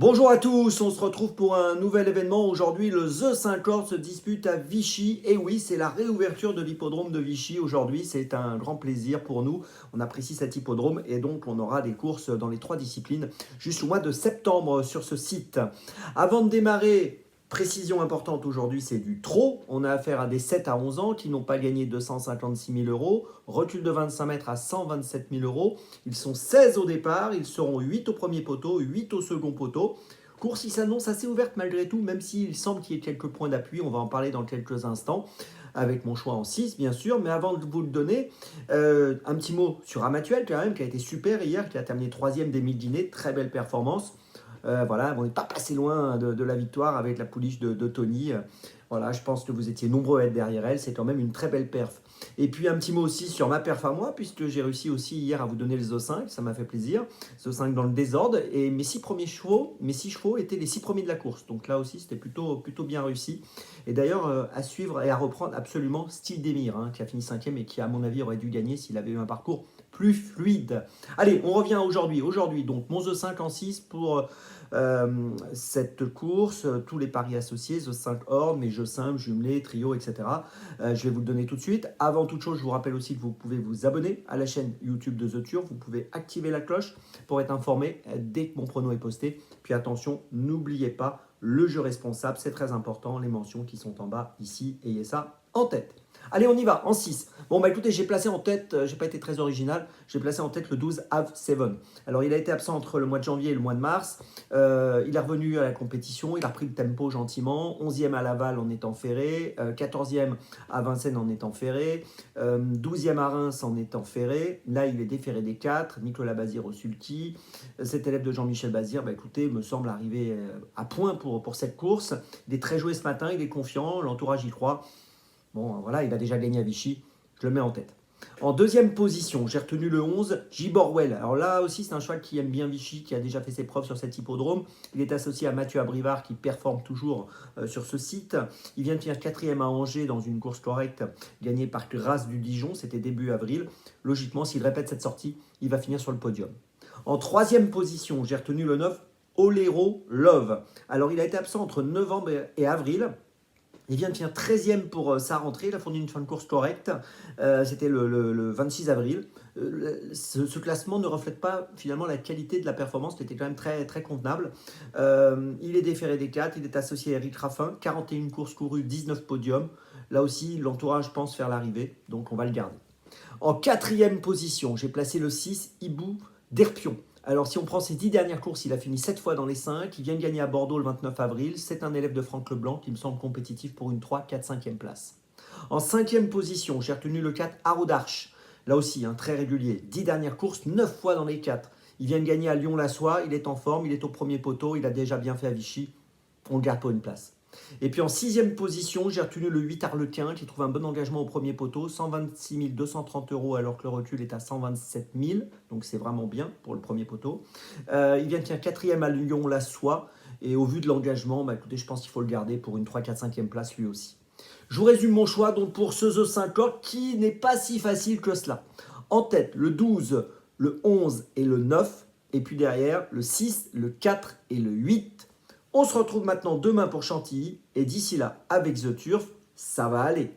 Bonjour à tous, on se retrouve pour un nouvel événement. Aujourd'hui, le The 5 Or se dispute à Vichy. Et oui, c'est la réouverture de l'hippodrome de Vichy. Aujourd'hui, c'est un grand plaisir pour nous. On apprécie cet hippodrome et donc on aura des courses dans les 3 disciplines jusqu'au mois de septembre sur ce site. Avant de démarrer, précision importante aujourd'hui, c'est du trot. On a affaire à des 7 à 11 ans qui n'ont pas gagné 256 000 euros. Recul de 25 mètres à 127 000 euros. Ils sont 16 au départ, ils seront 8 au premier poteau, 8 au second poteau. Course qui s'annonce assez ouverte malgré tout, même s'il semble qu'il y ait quelques points d'appui. On va en parler dans quelques instants, avec mon choix en 6 bien sûr. Mais avant de vous le donner, un petit mot sur Amatuel quand même, qui a été super hier, qui a terminé 3e des 1000 dîners. Très belle performance. Voilà, on n'est pas passé loin de la victoire avec la pouliche de Tony. Voilà, je pense que vous étiez nombreux à être derrière elle. C'est quand même une très belle perf. Et puis un petit mot aussi sur ma perf à moi, puisque j'ai réussi aussi hier à vous donner le Zo 5, ça m'a fait plaisir. Zo 5 dans le désordre. Et mes 6 chevaux étaient les 6 premiers de la course. Donc là aussi, c'était plutôt bien réussi. Et d'ailleurs, à suivre et à reprendre absolument Style d'Emir, qui a fini 5e et qui, à mon avis, aurait dû gagner s'il avait eu un parcours plus fluide. Allez, on revient aujourd'hui. Aujourd'hui, donc, mon The 5 en 6 pour cette course. Tous les paris associés, The 5 Or, mes jeux simples, jumelés, trio, etc. Je vais vous le donner tout de suite. Avant toute chose, je vous rappelle aussi que vous pouvez vous abonner à la chaîne YouTube de The Turf. Vous pouvez activer la cloche pour être informé dès que mon prono est posté. Puis attention, n'oubliez pas le jeu responsable, c'est très important. Les mentions qui sont en bas ici, ayez ça en tête. Allez, on y va, en 6. Bon, bah écoutez, j'ai placé en tête, j'ai pas été très original, j'ai placé en tête le 12 Have 7. Alors, il a été absent entre le mois de janvier et le mois de mars. Il est revenu à la compétition, il a repris le tempo gentiment. 11e à Laval en étant ferré, 14e à Vincennes en étant ferré, 12e à Reims en étant ferré. Là, il est déféré des 4. Nicolas Bazir au sulky. Cet élève de Jean-Michel Bazir, bah écoutez, me semble arriver à point pour cette course. Il est très joué ce matin, il est confiant, l'entourage y croit. Bon, voilà, il a déjà gagné à Vichy, je le mets en tête. En deuxième position, j'ai retenu le 11, Giborwell. Alors là aussi, c'est un cheval qui aime bien Vichy, qui a déjà fait ses preuves sur cet hippodrome. Il est associé à Mathieu Abrivard, qui performe toujours sur ce site. Il vient de finir 4e à Angers dans une course correcte, gagnée par Grace du Dijon. C'était début avril. Logiquement, s'il répète cette sortie, il va finir sur le podium. En troisième position, j'ai retenu le 9, Olero Love. Alors, il a été absent entre novembre et avril. Il vient de finir 13e pour sa rentrée. Il a fourni une fin de course correcte. C'était le 26 avril. Ce classement ne reflète pas finalement la qualité de la performance. C'était quand même très, très convenable. Il est déféré des 4. Il est associé à Eric Raffin. 41 courses courues, 19 podiums. Là aussi, l'entourage pense faire l'arrivée. Donc, on va le garder. En quatrième position, j'ai placé le 6, Hibou d'Herpion. Alors, si on prend ses 10 dernières courses, il a fini 7 fois dans les 5. Il vient de gagner à Bordeaux le 29 avril. C'est un élève de Franck Leblanc qui me semble compétitif pour une 3, 4, 5e place. En 5e position, j'ai retenu le 4, Arodarche. Là aussi, très régulier. 10 dernières courses, 9 fois dans les 4. Il vient de gagner à Lyon-la-Soie. Il est en forme, il est au premier poteau. Il a déjà bien fait à Vichy. On le garde pour une place. Et puis en 6e position, j'ai retenu le 8 Arlequin qui trouve un bon engagement au premier poteau, 126 230 euros alors que le recul est à 127 000, donc c'est vraiment bien pour le premier poteau. Il vient de finir 4e à Lyon-la-Soie et au vu de l'engagement, bah, écoutez, je pense qu'il faut le garder pour une 3, 4, 5e place lui aussi. Je vous résume mon choix donc pour ce The 5 Or qui n'est pas si facile que cela. En tête, le 12, le 11 et le 9, et puis derrière, le 6, le 4 et le 8. On se retrouve maintenant demain pour Chantilly. Et d'ici là, avec The Turf, ça va aller.